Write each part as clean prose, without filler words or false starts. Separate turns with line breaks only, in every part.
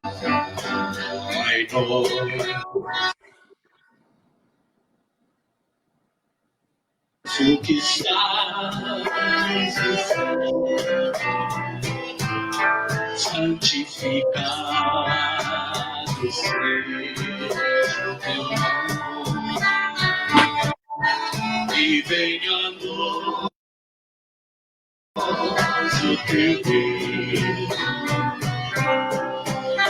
I know o que estás santificado seja o teu nome, e venha a nós o teu reino,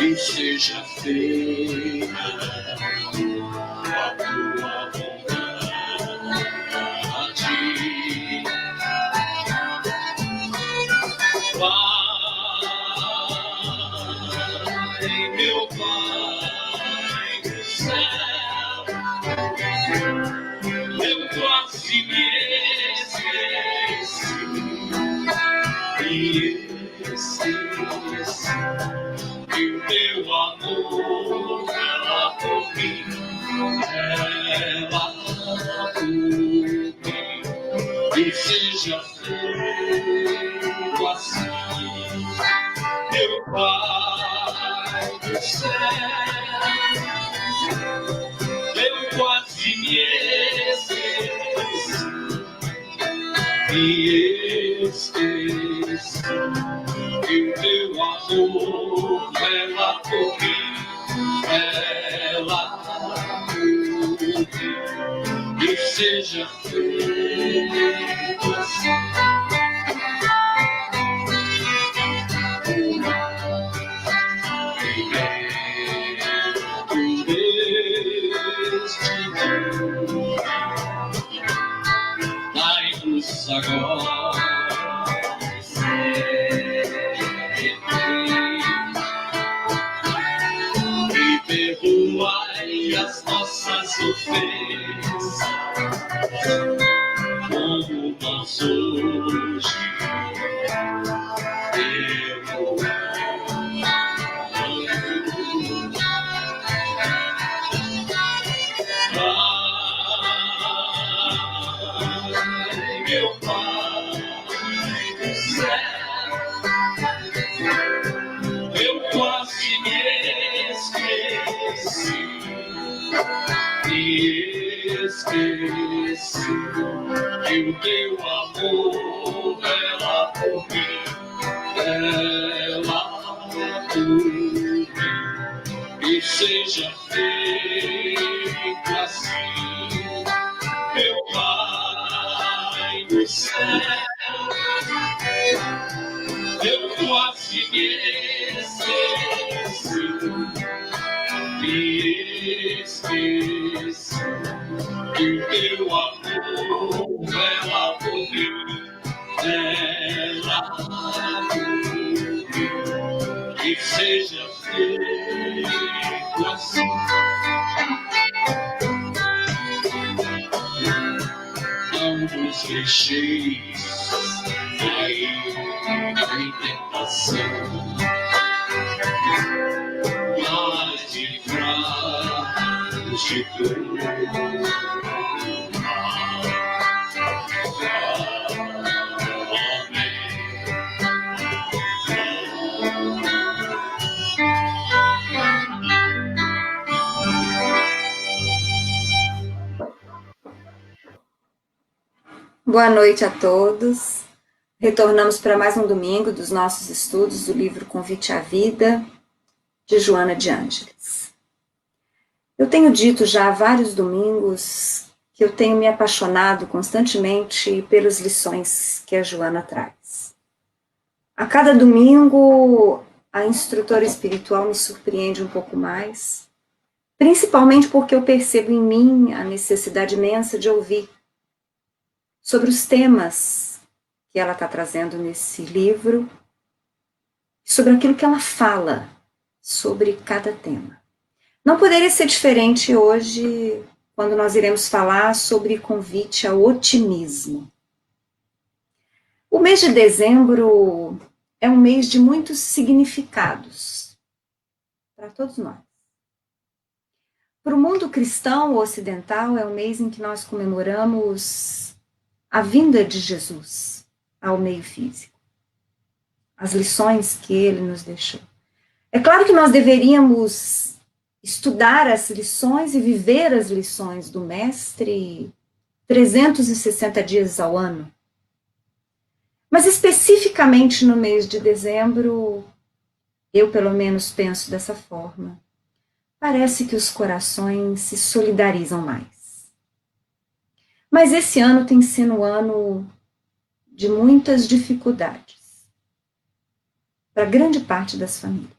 e seja feita a tua vontade. Pai, meu Pai do céu, eu quase me esqueci, e o teu amor ela por mim, e seja feito assim, meu Pai do céu, eu quase me esqueci, e o teu amor ela por mim, e seja feito assim. Dai-nos agora e perdoai as nossas ofensas, como nós hoje meu Pai do céu, eu quase me esqueci, que o teu amor ela por mim, e seja feito assim, meu Pai do céu, eu quase me esqueci, que o teu amor ela por mim, e seja feito assim. Não nos deixeis cair em tentação, mas livrai-nos de tudo.
Boa noite a todos. Retornamos para mais um domingo dos nossos estudos do livro Convite à Vida, de Joana de Ângeles. Eu tenho dito já há vários domingos que eu tenho me apaixonado constantemente pelas lições que a Joana traz. A cada domingo, a instrutora espiritual me surpreende um pouco mais, principalmente porque eu percebo em mim a necessidade imensa de ouvir sobre os temas que ela está trazendo nesse livro, sobre aquilo que ela fala sobre cada tema. Não poderia ser diferente hoje, quando nós iremos falar sobre convite ao otimismo. O mês de dezembro é um mês de muitos significados para todos nós. Para o mundo cristão ocidental, é um mês em que nós comemoramos a vinda de Jesus ao meio físico, as lições que ele nos deixou. É claro que nós deveríamos estudar as lições e viver as lições do Mestre 360 dias ao ano. Mas especificamente no mês de dezembro, eu pelo menos penso dessa forma. Parece que os corações se solidarizam mais. Mas esse ano tem sido um ano de muitas dificuldades para grande parte das famílias.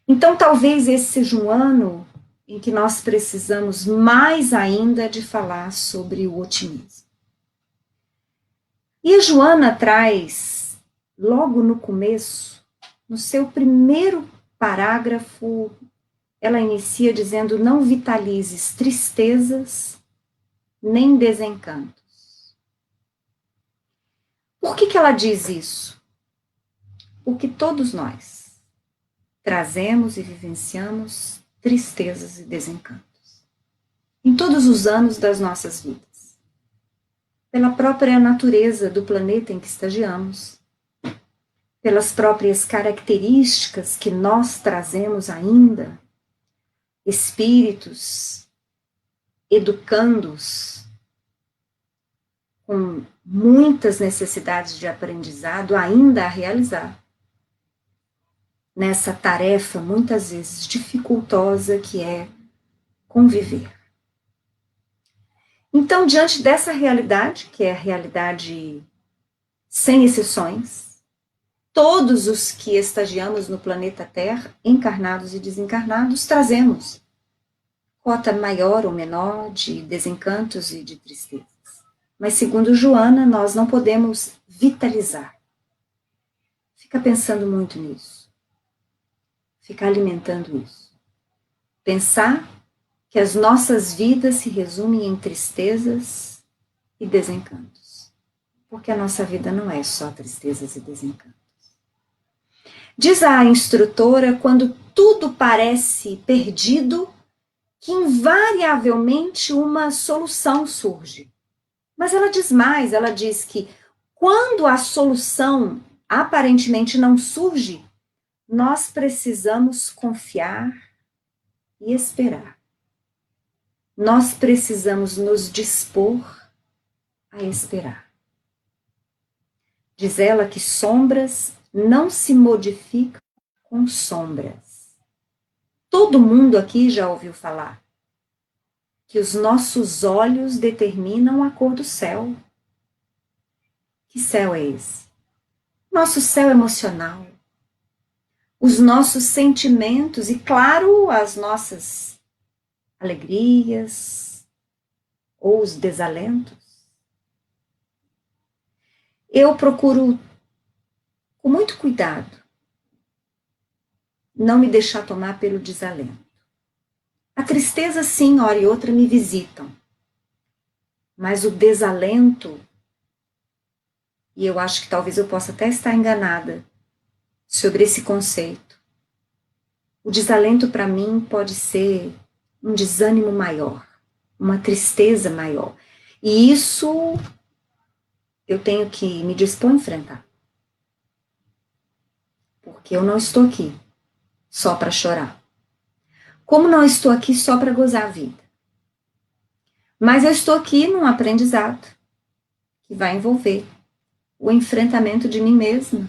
Então, talvez esse seja um ano em que nós precisamos mais ainda de falar sobre o otimismo. E a Joana traz, logo no começo, no seu primeiro parágrafo, ela inicia dizendo: não vitalizes tristezas nem desencantos. Por que ela diz isso? Porque todos nós trazemos e vivenciamos tristezas e desencantos em todos os anos das nossas vidas, pela própria natureza do planeta em que estagiamos, pelas próprias características que nós trazemos ainda, espíritos educandos com muitas necessidades de aprendizado ainda a realizar nessa tarefa muitas vezes dificultosa que é conviver. Então, diante dessa realidade, que é a realidade sem exceções, todos os que estagiamos no planeta Terra, encarnados e desencarnados, trazemos cota maior ou menor de desencantos e de tristezas. Mas, segundo Joana, nós não podemos vitalizar. Fica pensando muito nisso. Ficar alimentando isso. Pensar que as nossas vidas se resumem em tristezas e desencantos. Porque a nossa vida não é só tristezas e desencantos. Diz a instrutora, quando tudo parece perdido, que invariavelmente uma solução surge. Mas ela diz mais, ela diz que quando a solução aparentemente não surge, nós precisamos confiar e esperar. Nós precisamos nos dispor a esperar. Diz ela que sombras não se modificam com sombras. Todo mundo aqui já ouviu falar que os nossos olhos determinam a cor do céu. Que céu é esse? Nosso céu emocional. Os nossos sentimentos e, claro, as nossas alegrias ou os desalentos. Eu procuro, com muito cuidado, não me deixar tomar pelo desalento. A tristeza, sim, hora e outra me visitam, mas o desalento, e eu acho que talvez eu possa até estar enganada sobre esse conceito, o desalento para mim pode ser um desânimo maior, uma tristeza maior, e isso eu tenho que me dispor a enfrentar, porque eu não estou aqui só para chorar. Como não estou aqui só para gozar a vida. Mas eu estou aqui num aprendizado que vai envolver o enfrentamento de mim mesma,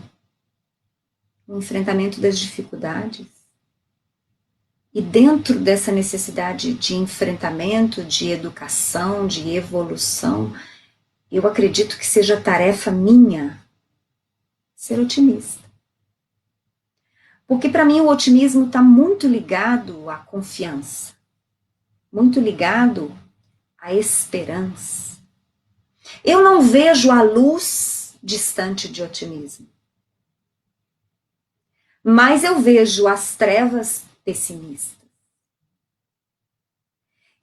o enfrentamento das dificuldades. E dentro dessa necessidade de enfrentamento, de educação, de evolução, eu acredito que seja tarefa minha ser otimista. Porque para mim o otimismo está muito ligado à confiança, muito ligado à esperança. Eu não vejo a luz distante de otimismo, mas eu vejo as trevas pessimistas.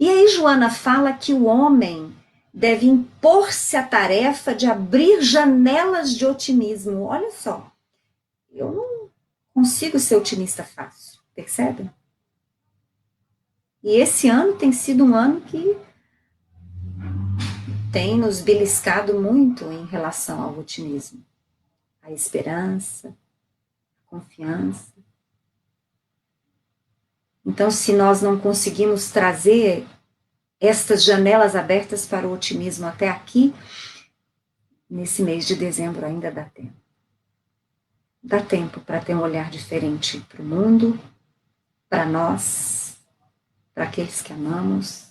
E aí Joana fala que o homem deve impor-se a tarefa de abrir janelas de otimismo. Olha só, eu não consigo ser otimista fácil, percebe? E esse ano tem sido um ano que tem nos beliscado muito em relação ao otimismo, a esperança, a confiança. Então, se nós não conseguimos trazer estas janelas abertas para o otimismo até aqui, nesse mês de dezembro ainda dá tempo. Dá tempo para ter um olhar diferente para o mundo, para nós, para aqueles que amamos,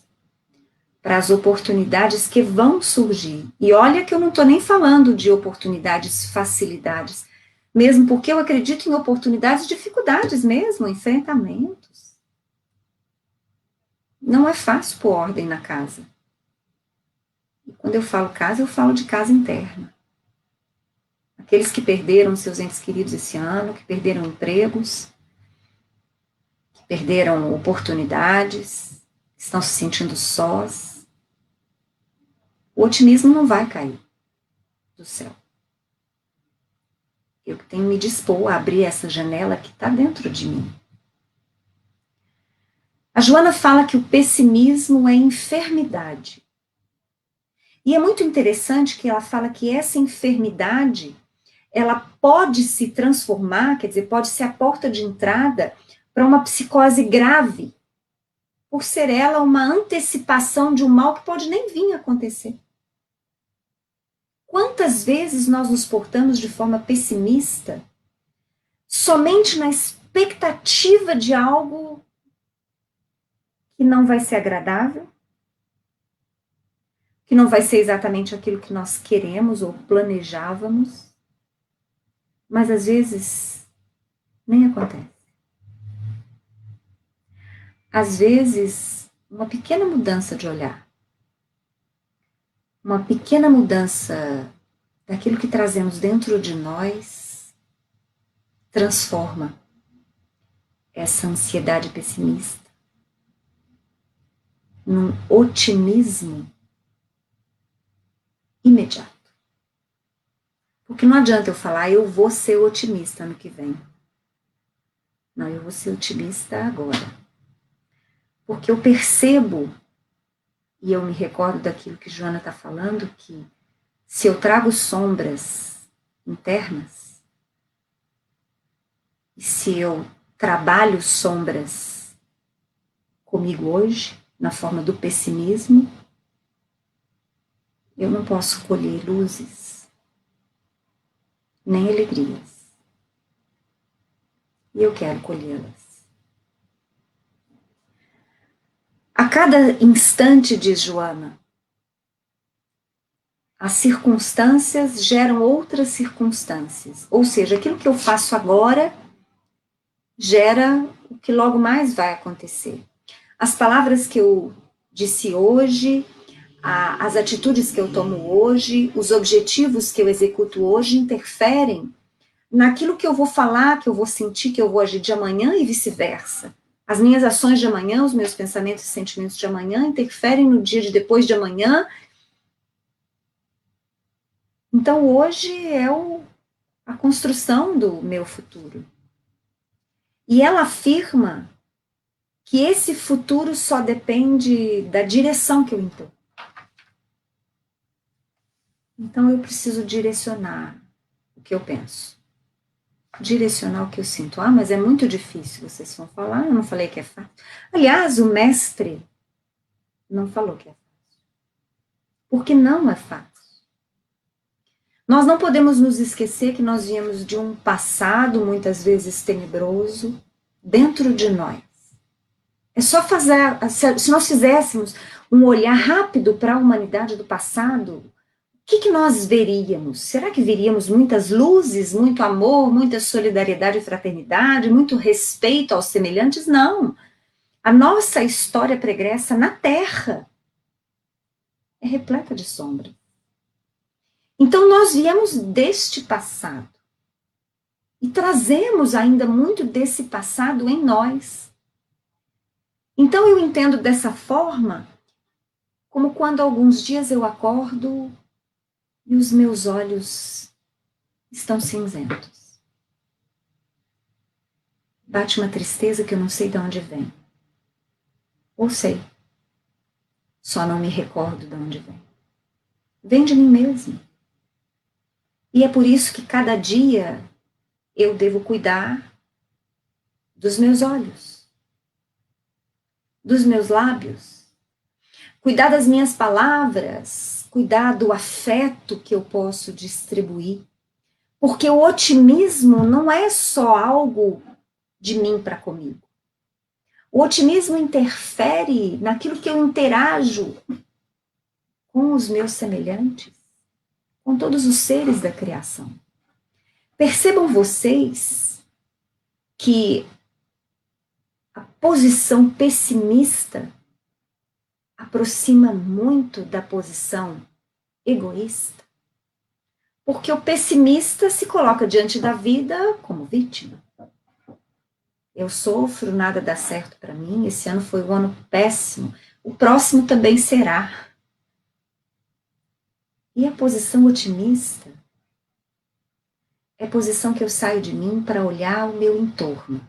para as oportunidades que vão surgir. E olha que eu não estou nem falando de oportunidades, facilidades, mesmo porque eu acredito em oportunidades, dificuldades mesmo, enfrentamentos. Não é fácil pôr ordem na casa. E quando eu falo casa, eu falo de casa interna. Aqueles que perderam seus entes queridos esse ano, que perderam empregos, que perderam oportunidades, estão se sentindo sós. O otimismo não vai cair do céu. Eu tenho que me dispor a abrir essa janela que está dentro de mim. A Joana fala que o pessimismo é enfermidade. E é muito interessante que ela fala que essa enfermidade, ela pode se transformar, quer dizer, pode ser a porta de entrada para uma psicose grave, por ser ela uma antecipação de um mal que pode nem vir a acontecer. Quantas vezes nós nos portamos de forma pessimista, somente na expectativa de algo que não vai ser agradável, que não vai ser exatamente aquilo que nós queremos ou planejávamos, mas às vezes nem acontece. Às vezes, uma pequena mudança de olhar, uma pequena mudança daquilo que trazemos dentro de nós, transforma essa ansiedade pessimista num otimismo imediato. Porque não adianta eu falar, eu vou ser otimista no que vem. Não, eu vou ser otimista agora. Porque eu percebo, e eu me recordo daquilo que Joana está falando, que se eu trago sombras internas, e se eu trabalho sombras comigo hoje, na forma do pessimismo, eu não posso colher luzes, nem alegrias. E eu quero colhê-las. A cada instante, diz Joana, as circunstâncias geram outras circunstâncias. Ou seja, aquilo que eu faço agora gera o que logo mais vai acontecer. As palavras que eu disse hoje, as atitudes que eu tomo hoje, os objetivos que eu executo hoje interferem naquilo que eu vou falar, que eu vou sentir, que eu vou agir de amanhã e vice-versa. As minhas ações de amanhã, os meus pensamentos e sentimentos de amanhã interferem no dia de depois de amanhã. Então, hoje é a construção do meu futuro. E ela afirma que esse futuro só depende da direção que eu entro. Então, eu preciso direcionar o que eu penso. Direcionar o que eu sinto. Ah, mas é muito difícil, vocês vão falar, eu não falei que é fácil. Aliás, o mestre não falou que é fácil. Porque não é fácil. Nós não podemos nos esquecer que nós viemos de um passado, muitas vezes tenebroso, dentro de nós. É só fazer, se nós fizéssemos um olhar rápido para a humanidade do passado, o que nós veríamos? Será que veríamos muitas luzes, muito amor, muita solidariedade e fraternidade, muito respeito aos semelhantes? Não. A nossa história pregressa na Terra é repleta de sombra. Então nós viemos deste passado e trazemos ainda muito desse passado em nós. Então eu entendo dessa forma, como quando alguns dias eu acordo e os meus olhos estão cinzentos. Bate uma tristeza que eu não sei de onde vem. Ou sei, só não me recordo de onde vem. Vem de mim mesmo. E é por isso que cada dia eu devo cuidar dos meus olhos. dos meus lábios, cuidar das minhas palavras, cuidar do afeto que eu posso distribuir. Porque o otimismo não é só algo de mim para comigo. O otimismo interfere naquilo que eu interajo com os meus semelhantes, com todos os seres da criação. Percebam vocês que a posição pessimista aproxima muito da posição egoísta. Porque o pessimista se coloca diante da vida como vítima. Eu sofro, nada dá certo para mim, esse ano foi um ano péssimo, o próximo também será. E a posição otimista é a posição que eu saio de mim para olhar o meu entorno.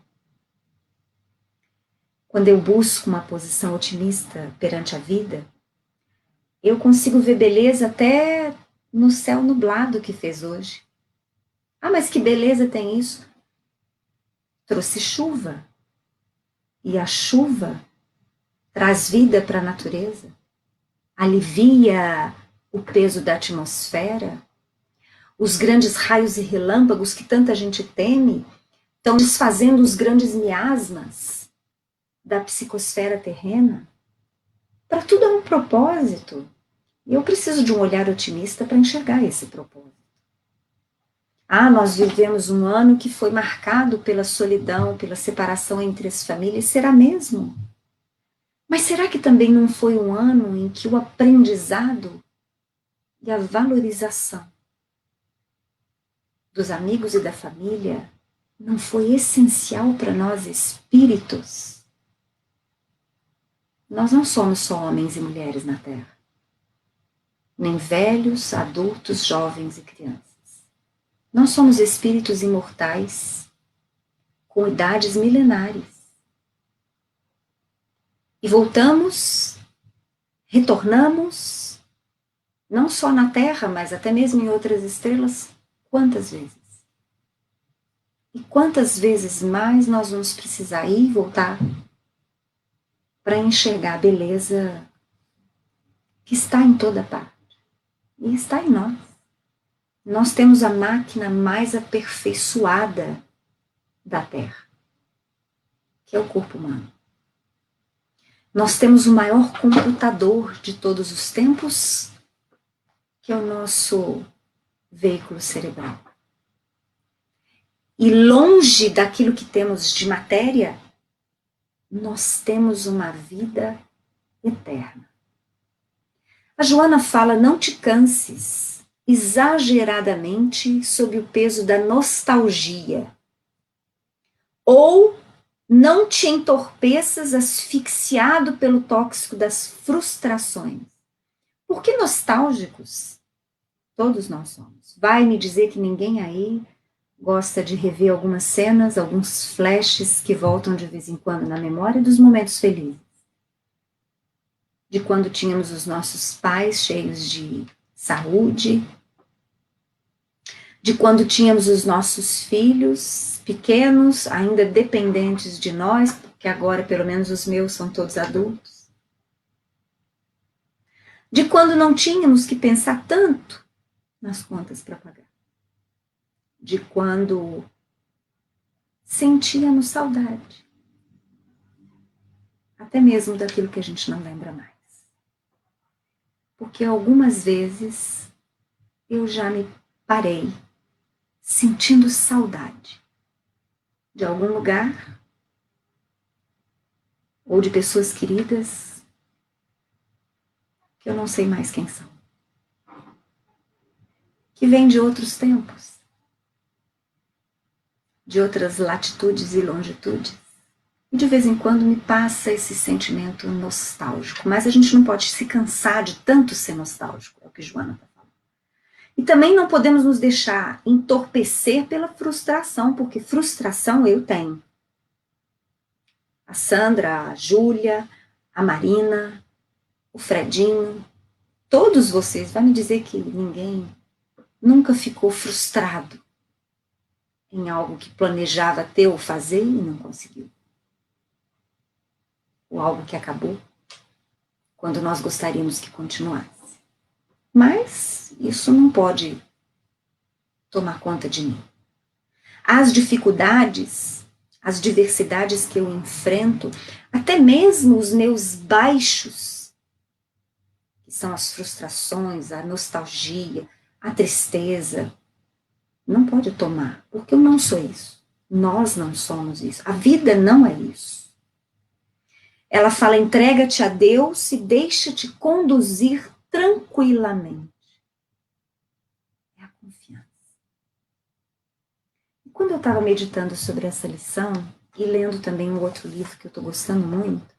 Quando eu busco uma posição otimista perante a vida, eu consigo ver beleza até no céu nublado que fez hoje. Ah, mas que beleza tem isso? Trouxe chuva. E a chuva traz vida para a natureza, alivia o peso da atmosfera. Os grandes raios e relâmpagos que tanta gente teme estão desfazendo os grandes miasmas da psicosfera terrena. Para tudo há um propósito. E eu preciso de um olhar otimista para enxergar esse propósito. Ah, nós vivemos um ano que foi marcado pela solidão, pela separação entre as famílias. Será mesmo? Mas será que também não foi um ano em que o aprendizado e a valorização dos amigos e da família não foi essencial para nós espíritos? Nós não somos só homens e mulheres na Terra, nem velhos, adultos, jovens e crianças. Nós somos espíritos imortais, com idades milenares. E voltamos, retornamos, não só na Terra, mas até mesmo em outras estrelas, quantas vezes? E quantas vezes mais nós vamos precisar ir e voltar para enxergar a beleza que está em toda parte. E está em nós. Nós temos a máquina mais aperfeiçoada da Terra, que é o corpo humano. Nós temos o maior computador de todos os tempos, que é o nosso veículo cerebral. E longe daquilo que temos de matéria, nós temos uma vida eterna. A Joana fala, não te canses exageradamente sob o peso da nostalgia. Ou não te entorpeças asfixiado pelo tóxico das frustrações. Porque nostálgicos, todos nós somos. Vai me dizer que ninguém aí gosta de rever algumas cenas, alguns flashes que voltam de vez em quando na memória dos momentos felizes. De quando tínhamos os nossos pais cheios de saúde, de quando tínhamos os nossos filhos pequenos, ainda dependentes de nós, porque agora pelo menos os meus são todos adultos. De quando não tínhamos que pensar tanto nas contas para pagar. De quando sentíamos saudade. Até mesmo daquilo que a gente não lembra mais. Porque algumas vezes eu já me parei sentindo saudade de algum lugar ou de pessoas queridas que eu não sei mais quem são. Que vêm de outros tempos, de outras latitudes e longitudes. E de vez em quando me passa esse sentimento nostálgico. Mas a gente não pode se cansar de tanto ser nostálgico, é o que Joana está falando. E também não podemos nos deixar entorpecer pela frustração, porque frustração eu tenho. A Sandra, a Júlia, a Marina, o Fredinho, todos vocês, vai me dizer que ninguém nunca ficou frustrado em algo que planejava ter ou fazer e não conseguiu. ou algo que acabou, quando nós gostaríamos que continuasse. Mas isso não pode tomar conta de mim. As dificuldades, as diversidades que eu enfrento, até mesmo os meus baixos, que são as frustrações, a nostalgia, a tristeza, não pode tomar, porque eu não sou isso. Nós não somos isso. A vida não é isso. Ela fala, entrega-te a Deus e deixa-te conduzir tranquilamente. É a confiança. E quando eu estava meditando sobre essa lição, e lendo também um outro livro que eu estou gostando muito,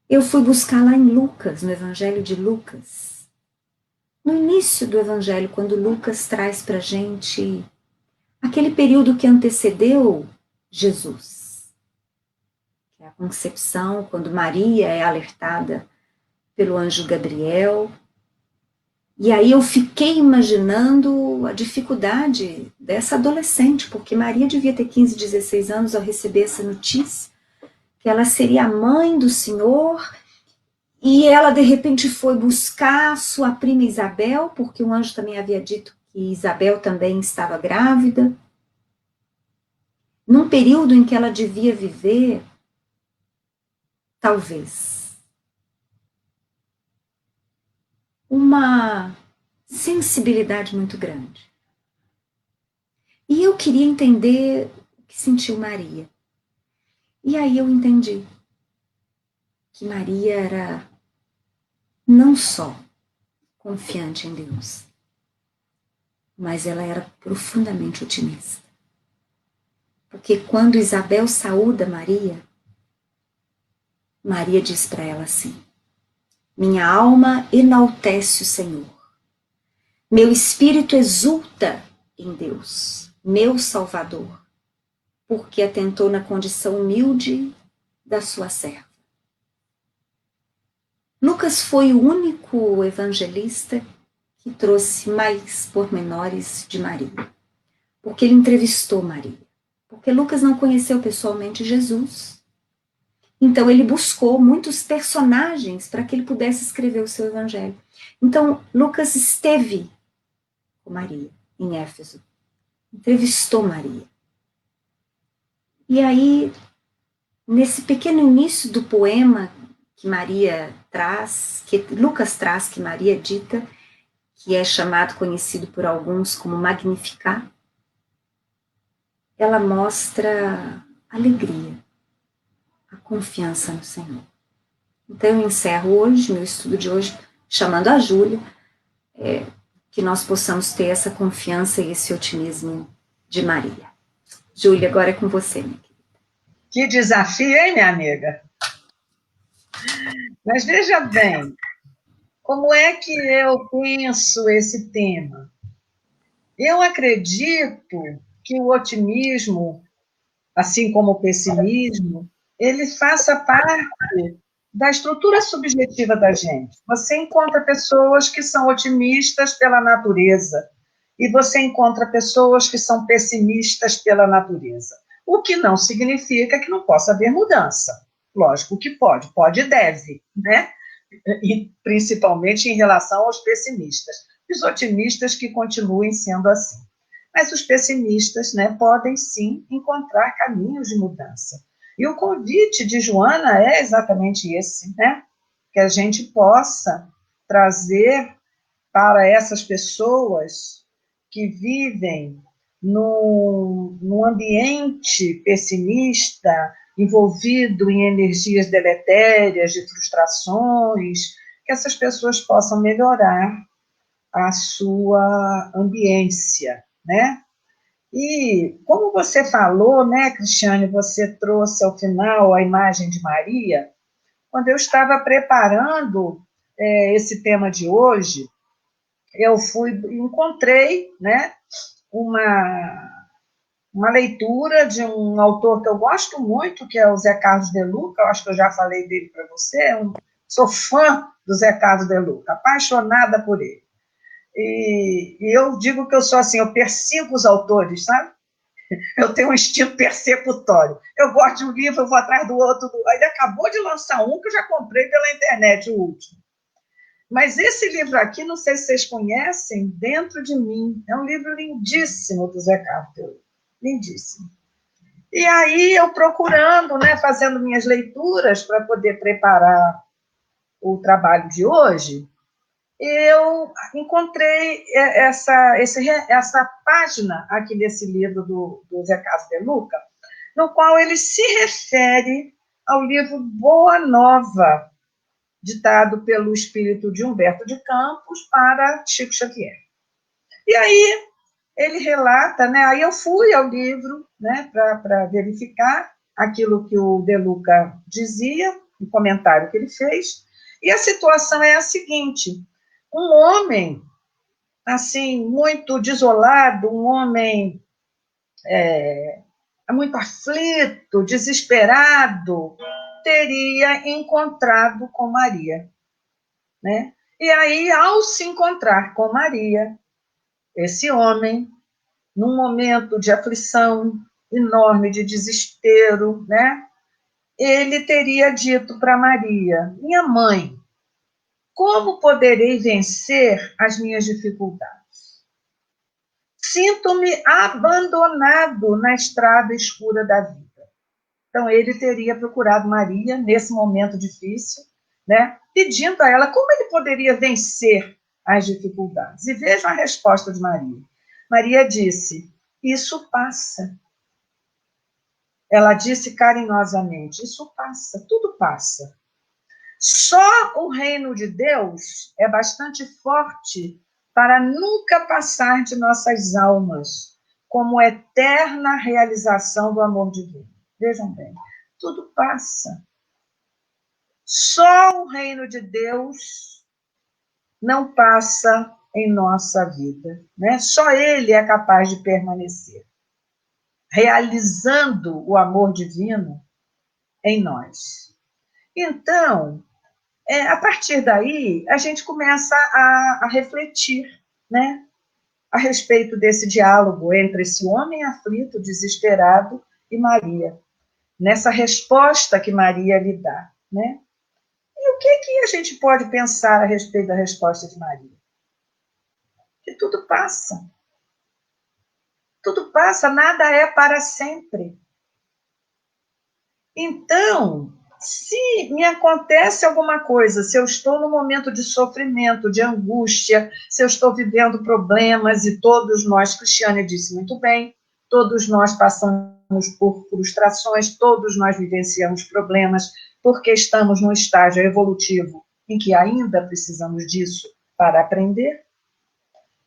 eu fui buscar lá em Lucas, no Evangelho de Lucas. No início do Evangelho, quando Lucas traz para a gente aquele período que antecedeu Jesus, que é a concepção, quando Maria é alertada pelo anjo Gabriel. E aí eu fiquei imaginando a dificuldade dessa adolescente, porque Maria devia ter 15, 16 anos ao receber essa notícia, que ela seria a mãe do Senhor, e ela de repente foi buscar sua prima Isabel, porque o anjo também havia dito que Isabel também estava grávida, num período em que ela devia viver, talvez, uma sensibilidade muito grande. E eu queria entender o que sentiu Maria. E aí eu entendi que Maria era não só confiante em Deus, mas ela era profundamente otimista. Porque quando Isabel saúda Maria, Maria diz para ela assim: minha alma enaltece o Senhor, meu espírito exulta em Deus, meu Salvador, porque atentou na condição humilde da sua serva. Lucas foi o único evangelista que trouxe mais pormenores de Maria, porque ele entrevistou Maria, porque Lucas não conheceu pessoalmente Jesus. Então ele buscou muitos personagens para que ele pudesse escrever o seu evangelho. Então Lucas esteve com Maria em Éfeso, entrevistou Maria. E aí, nesse pequeno início do poema que Maria traz, que Lucas traz, que Maria dita, que é chamado, conhecido por alguns como Magnificat, ela mostra alegria, a confiança no Senhor. Então eu encerro hoje, meu estudo de hoje, chamando a Júlia, que nós possamos ter essa confiança e esse otimismo de Maria. Júlia, agora é com você, minha querida.
Que desafio, hein, minha amiga? Mas veja bem, como é que eu penso esse tema? Eu acredito que o otimismo, assim como o pessimismo, ele faça parte da estrutura subjetiva da gente. Você encontra pessoas que são otimistas pela natureza e você encontra pessoas que são pessimistas pela natureza. O que não significa que não possa haver mudança. Lógico que pode, pode e deve, né? E principalmente em relação aos pessimistas. Os otimistas que continuem sendo assim. Mas os pessimistas, né, podem sim encontrar caminhos de mudança. E o convite de Joana é exatamente esse, né? Que a gente possa trazer para essas pessoas que vivem num ambiente pessimista, envolvido em energias deletérias, de frustrações, que essas pessoas possam melhorar a sua ambiência, né? E como você falou, né, Cristiane, você trouxe ao final a imagem de Maria. Quando eu estava preparando esse tema de hoje, eu encontrei, né, uma leitura de um autor que eu gosto muito, que é o Zé Carlos de Luca. Eu acho que eu já falei dele para você. Sou fã do Zé Carlos de Luca, apaixonada por ele. E eu digo que eu sou assim, eu persigo os autores, sabe? Eu tenho um instinto persecutório. Eu gosto de um livro, eu vou atrás do outro. Ele acabou de lançar um que eu já comprei pela internet, o último. Mas esse livro aqui, não sei se vocês conhecem, Dentro de Mim. É um livro lindíssimo do Zé Carter. Lindíssimo. E aí, eu procurando, né, fazendo minhas leituras para poder preparar o trabalho de hoje, eu encontrei essa página aqui nesse livro do Zé Carlos de Luca, no qual ele se refere ao livro Boa Nova, ditado pelo espírito de Humberto de Campos para Chico Xavier. E aí ele relata, né, aí eu fui ao livro, né, para verificar aquilo que o De Luca dizia, o comentário que ele fez, e a situação é a seguinte: um homem, assim, muito desolado, um homem muito aflito, desesperado, teria encontrado com Maria, né? E aí, ao se encontrar com Maria, esse homem, num momento de aflição enorme, de desespero, né? Ele teria dito para Maria: minha mãe, como poderei vencer as minhas dificuldades? Sinto-me abandonado na estrada escura da vida. Então, ele teria procurado Maria nesse momento difícil, né, pedindo a ela como ele poderia vencer as dificuldades. E vejam a resposta de Maria. Maria disse: isso passa. Ela disse carinhosamente: isso passa, tudo passa. Só o reino de Deus é bastante forte para nunca passar de nossas almas, como eterna realização do amor divino. Vejam bem, tudo passa. Só o reino de Deus não passa em nossa vida, né? Só Ele é capaz de permanecer, realizando o amor divino em nós. Então, a partir daí, a gente começa a refletir, né, a respeito desse diálogo entre esse homem aflito, desesperado, e Maria, nessa resposta que Maria lhe dá, né? E o que a gente pode pensar a respeito da resposta de Maria? Que tudo passa, nada é para sempre. Então, se me acontece alguma coisa, se eu estou num momento de sofrimento, de angústia, se eu estou vivendo problemas, e todos nós, Cristiane disse muito bem, todos nós passamos por frustrações, todos nós vivenciamos problemas, porque estamos num estágio evolutivo em que ainda precisamos disso para aprender.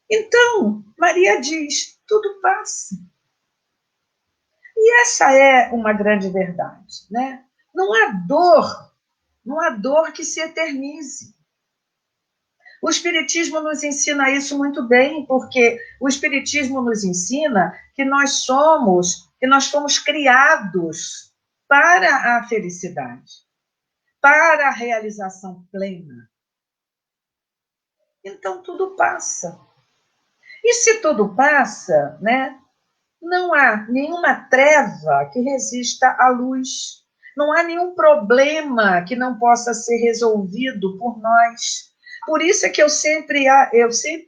Então, Maria diz: tudo passa. E essa é uma grande verdade, né? Não há dor que se eternize. O Espiritismo nos ensina isso muito bem, porque o Espiritismo nos ensina que nós fomos criados para a felicidade, para a realização plena. Então, tudo passa. E se tudo passa, né? Não há nenhuma treva que resista à luz. Não há nenhum problema que não possa ser resolvido por nós. Por isso é que eu sempre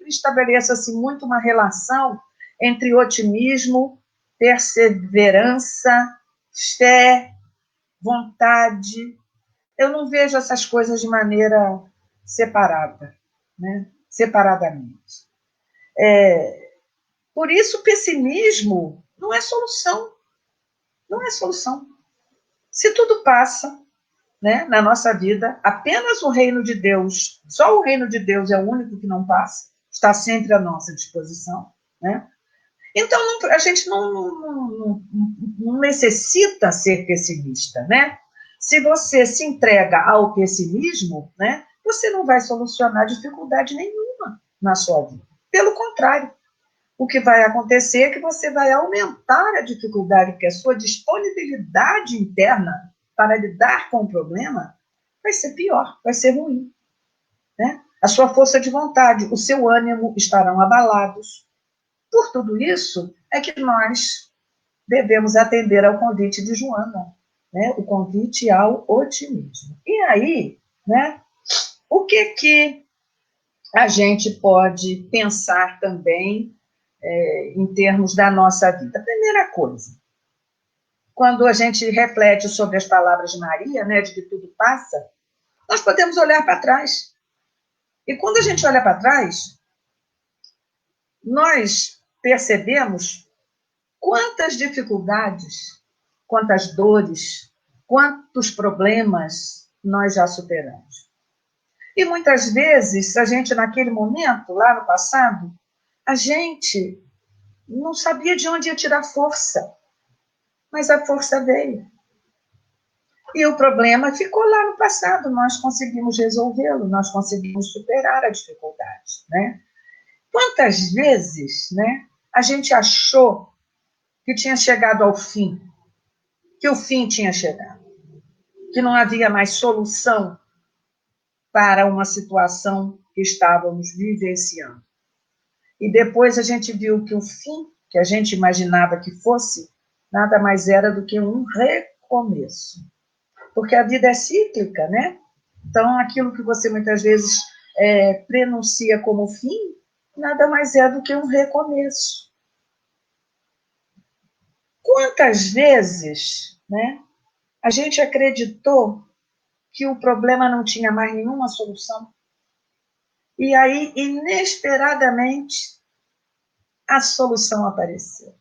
estabeleço assim, muito uma relação entre otimismo, perseverança, fé, vontade. Eu não vejo essas coisas de maneira separada, né? Separadamente. Por isso, o pessimismo não é solução. Não é solução. Se tudo passa, né, na nossa vida, apenas o reino de Deus, só o reino de Deus é o único que não passa, está sempre à nossa disposição, né? Então, a gente não necessita ser pessimista, né? Se você se entrega ao pessimismo, né, você não vai solucionar dificuldade nenhuma na sua vida. Pelo contrário, o que vai acontecer é que você vai aumentar a dificuldade, porque a sua disponibilidade interna para lidar com o problema vai ser pior, vai ser ruim, né? A sua força de vontade, o seu ânimo estarão abalados. Por tudo isso é que nós devemos atender ao convite de Joana, né? O convite ao otimismo. E aí, né? O que a gente pode pensar também em termos da nossa vida? Primeira coisa, quando a gente reflete sobre as palavras de Maria, né, de que tudo passa, nós podemos olhar para trás. E quando a gente olha para trás, nós percebemos quantas dificuldades, quantas dores, quantos problemas nós já superamos. E muitas vezes, a gente, naquele momento, lá no passado, a gente não sabia de onde ia tirar força, mas a força veio. E o problema ficou lá no passado, nós conseguimos resolvê-lo, nós conseguimos superar a dificuldade, né? Quantas vezes, né, a gente achou que tinha chegado ao fim, que o fim tinha chegado, que não havia mais solução para uma situação que estávamos vivenciando. E depois a gente viu que o fim, que a gente imaginava que fosse, nada mais era do que um recomeço. Porque a vida é cíclica, né? Então, aquilo que você muitas vezes prenuncia como fim, nada mais é do que um recomeço. Quantas vezes, né, a gente acreditou que o problema não tinha mais nenhuma solução? E aí, inesperadamente, a solução apareceu,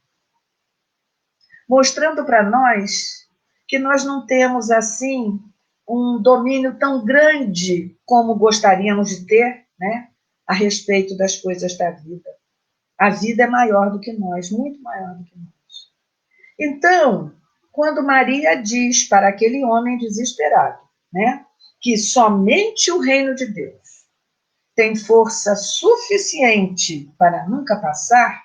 mostrando para nós que nós não temos, assim, um domínio tão grande como gostaríamos de ter, né, a respeito das coisas da vida. A vida é maior do que nós, muito maior do que nós. Então, quando Maria diz para aquele homem desesperado, né, que somente o reino de Deus tem força suficiente para nunca passar,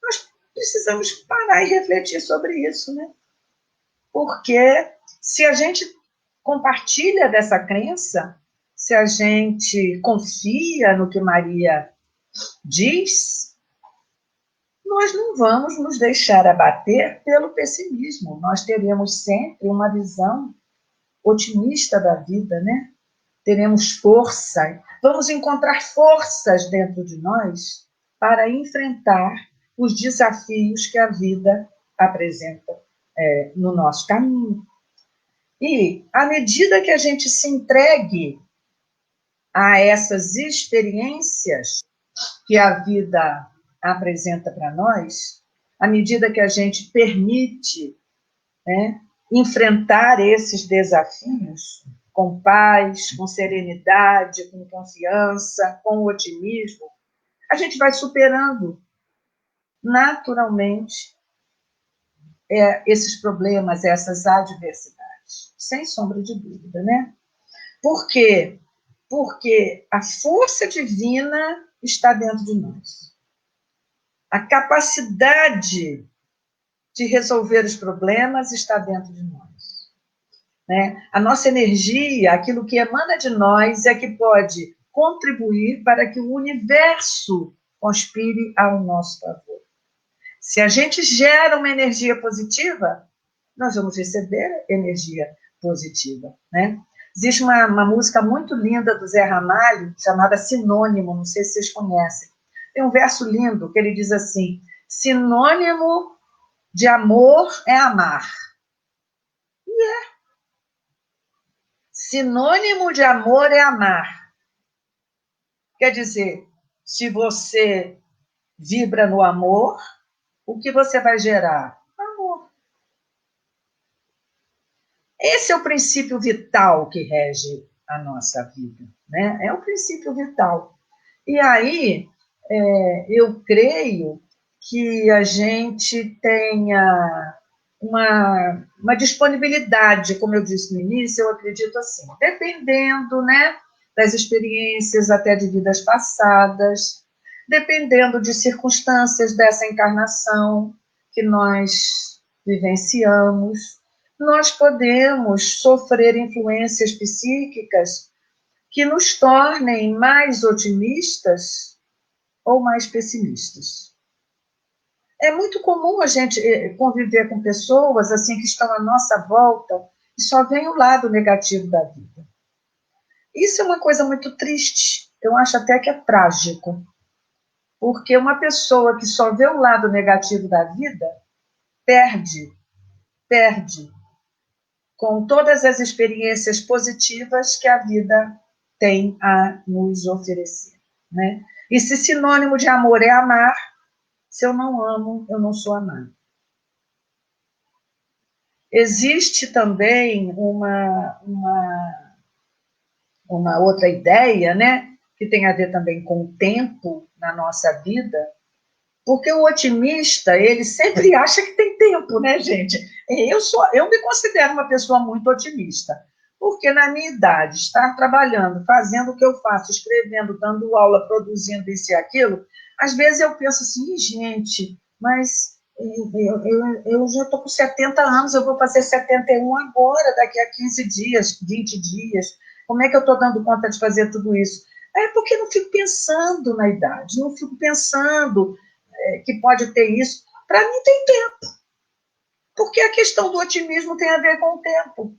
nós precisamos parar e refletir sobre isso, né? Porque se a gente compartilha dessa crença, se a gente confia no que Maria diz, nós não vamos nos deixar abater pelo pessimismo. Nós teremos sempre uma visão otimista da vida, né? Teremos força, vamos encontrar forças dentro de nós para enfrentar os desafios que a vida apresenta no nosso caminho. E, à medida que a gente se entregue a essas experiências que a vida apresenta para nós, à medida que a gente permite, né, enfrentar esses desafios com paz, com serenidade, com confiança, com otimismo, a gente vai superando naturalmente esses problemas, essas adversidades, sem sombra de dúvida, né? Por quê? Porque a força divina está dentro de nós. A capacidade de resolver os problemas está dentro de nós, né? A nossa energia, aquilo que emana de nós, é que pode contribuir para que o universo conspire ao nosso favor. Se a gente gera uma energia positiva, nós vamos receber energia positiva, né? Existe uma música muito linda do Zé Ramalho, chamada Sinônimo, não sei se vocês conhecem. Tem um verso lindo que ele diz assim: sinônimo de amor é amar. E é. Sinônimo de amor é amar. Quer dizer, se você vibra no amor, o que você vai gerar? Amor. Esse é o princípio vital que rege a nossa vida, né? É o princípio vital. E aí, eu creio que a gente tenha uma disponibilidade, como eu disse no início, eu acredito assim, dependendo, né, das experiências até de vidas passadas, dependendo de circunstâncias dessa encarnação que nós vivenciamos, nós podemos sofrer influências psíquicas que nos tornem mais otimistas ou mais pessimistas. É muito comum a gente conviver com pessoas assim que estão à nossa volta e só vem o lado negativo da vida. Isso é uma coisa muito triste. Eu acho até que é trágico. Porque uma pessoa que só vê o lado negativo da vida perde com todas as experiências positivas que a vida tem a nos oferecer, né? E se sinônimo de amor é amar, se eu não amo, eu não sou amado. Existe também uma outra ideia, né, que tem a ver também com o tempo na nossa vida, porque o otimista, ele sempre acha que tem tempo, né, gente? Eu me considero uma pessoa muito otimista, porque na minha idade, estar trabalhando, fazendo o que eu faço, escrevendo, dando aula, produzindo isso e aquilo, às vezes eu penso assim, gente, mas eu já estou com 70 anos, eu vou fazer 71 agora, daqui a 15 dias, 20 dias. Como é que eu estou dando conta de fazer tudo isso? É porque não fico pensando na idade, não fico pensando que pode ter isso. Para mim tem tempo, porque a questão do otimismo tem a ver com o tempo.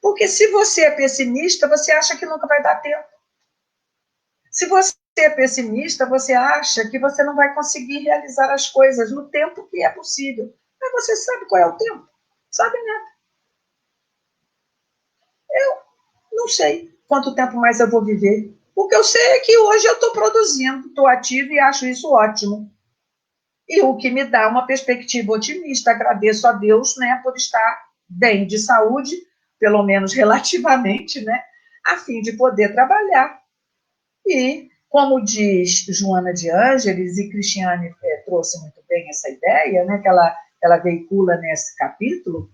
Porque se você é pessimista, você acha que nunca vai dar tempo. Se você é pessimista, você acha que você não vai conseguir realizar as coisas no tempo que é possível. Mas você sabe qual é o tempo? Sabe nada. Eu não sei quanto tempo mais eu vou viver. O que eu sei é que hoje eu estou produzindo, estou ativa e acho isso ótimo. E o que me dá uma perspectiva otimista. Agradeço a Deus, né, por estar bem de saúde, pelo menos relativamente, né, a fim de poder trabalhar. E, como diz Joana de Ângeles, e Cristiane trouxe muito bem essa ideia, né, que ela veicula nesse capítulo,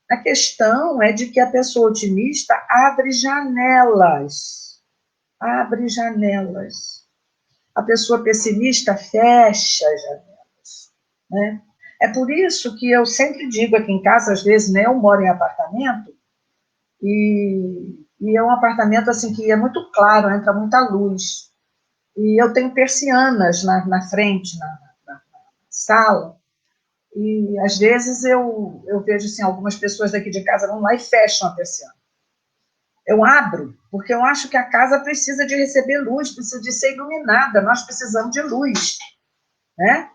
a questão é de que a pessoa otimista abre janelas. Abre janelas. A pessoa pessimista fecha janelas, né? É por isso que eu sempre digo aqui em casa, às vezes, né, eu moro em apartamento, e é um apartamento assim que é muito claro, entra muita luz. E eu tenho persianas na frente, na sala, e às vezes eu vejo assim, algumas pessoas daqui de casa vão lá e fecham a persiana. Eu abro, porque eu acho que a casa precisa de receber luz, precisa de ser iluminada, nós precisamos de luz, né?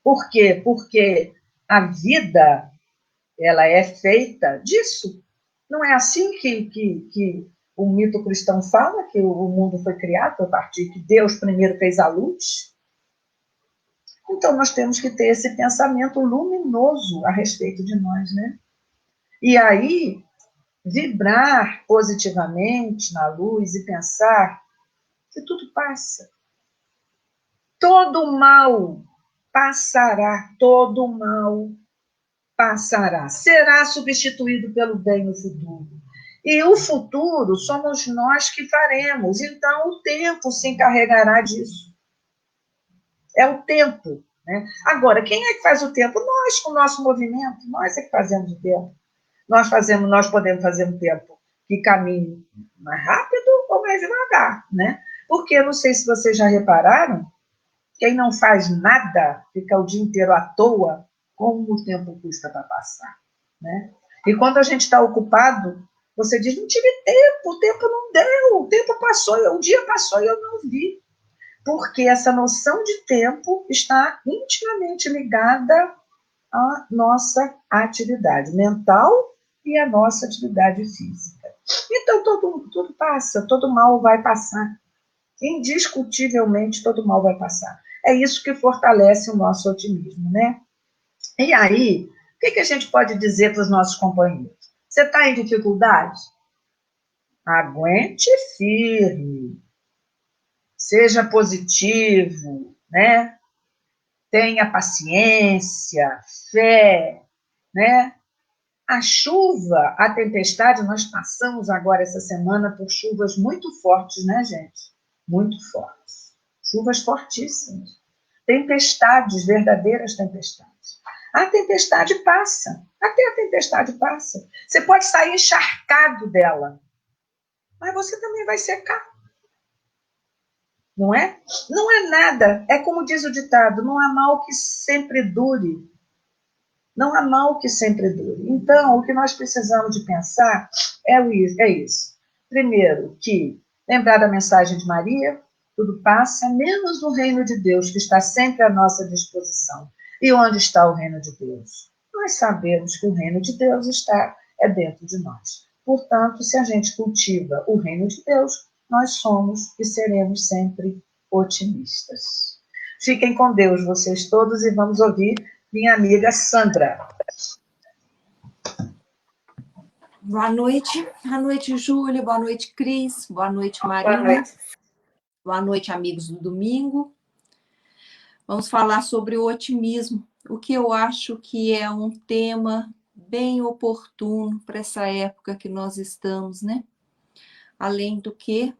Por quê? Porque a vida, ela é feita disso. Não é assim que o mito cristão fala que o mundo foi criado a partir que Deus primeiro fez a luz? Então, nós temos que ter esse pensamento luminoso a respeito de nós, né? E aí, vibrar positivamente na luz e pensar que tudo passa. Todo mal passará, todo mal passará. Será substituído pelo bem no futuro. E o futuro somos nós que faremos. Então, o tempo se encarregará disso. É o tempo, né? Agora, quem é que faz o tempo? Nós, com o nosso movimento, nós é que fazemos o tempo. Nós podemos fazer um tempo que caminhe mais rápido ou mais devagar, né? Porque eu não sei se vocês já repararam, quem não faz nada fica o dia inteiro à toa, como o tempo custa para passar, né? E quando a gente está ocupado, você diz, não tive tempo, o tempo não deu, o tempo passou, o dia passou e eu não vi. Porque essa noção de tempo está intimamente ligada à nossa atividade mental e à nossa atividade física. Então, tudo passa, todo mal vai passar. Indiscutivelmente, todo mal vai passar. É isso que fortalece o nosso otimismo, né? E aí, o que a gente pode dizer para os nossos companheiros? Você está em dificuldade? Aguente firme. Seja positivo, né? Tenha paciência, fé, né? A chuva, a tempestade, nós passamos agora essa semana por chuvas muito fortes, né, gente? Muito fortes. Chuvas fortíssimas. Tempestades, verdadeiras tempestades. A tempestade passa. Até a tempestade passa. Você pode sair encharcado dela, mas você também vai secar. não é? Não é nada, é como diz o ditado, não há mal que sempre dure. Não há mal que sempre dure. Então, o que nós precisamos de pensar é isso. Primeiro, que lembrar da mensagem de Maria, tudo passa, menos o reino de Deus, que está sempre à nossa disposição. E onde está o reino de Deus? Nós sabemos que o reino de Deus é dentro de nós. Portanto, se a gente cultiva o reino de Deus, nós somos e seremos sempre otimistas. Fiquem com Deus, vocês todos, e vamos ouvir minha amiga Sandra.
Boa noite, Júlia, boa noite, Cris, boa noite, Marina.
Boa noite.
Boa noite, amigos do domingo. Vamos falar sobre o otimismo, o que eu acho que é um tema bem oportuno para essa época que nós estamos, né? Além do que,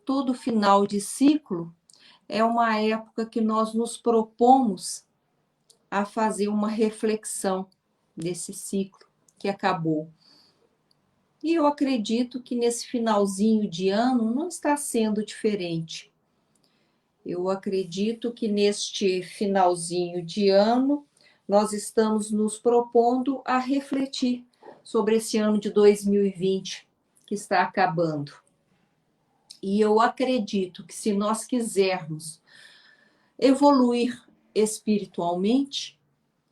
todo final de ciclo é uma época que nós nos propomos a fazer uma reflexão desse ciclo que acabou. E eu acredito que nesse finalzinho de ano não está sendo diferente. Eu acredito que neste finalzinho de ano nós estamos nos propondo a refletir sobre esse ano de 2020 que está acabando. E eu acredito que se nós quisermos evoluir espiritualmente,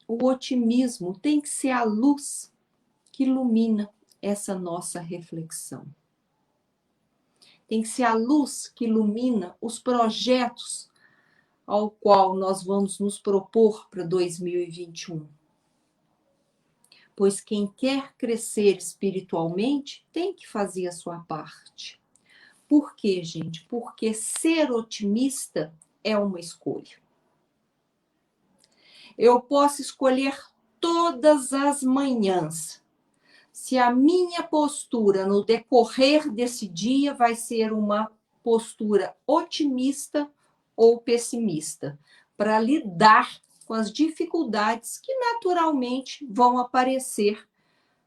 o otimismo tem que ser a luz que ilumina essa nossa reflexão. Tem que ser a luz que ilumina os projetos ao qual nós vamos nos propor para 2021. Pois quem quer crescer espiritualmente tem que fazer a sua parte. Por quê, gente? Porque ser otimista é uma escolha. Eu posso escolher todas as manhãs se a minha postura no decorrer desse dia vai ser uma postura otimista ou pessimista, para lidar com as dificuldades que naturalmente vão aparecer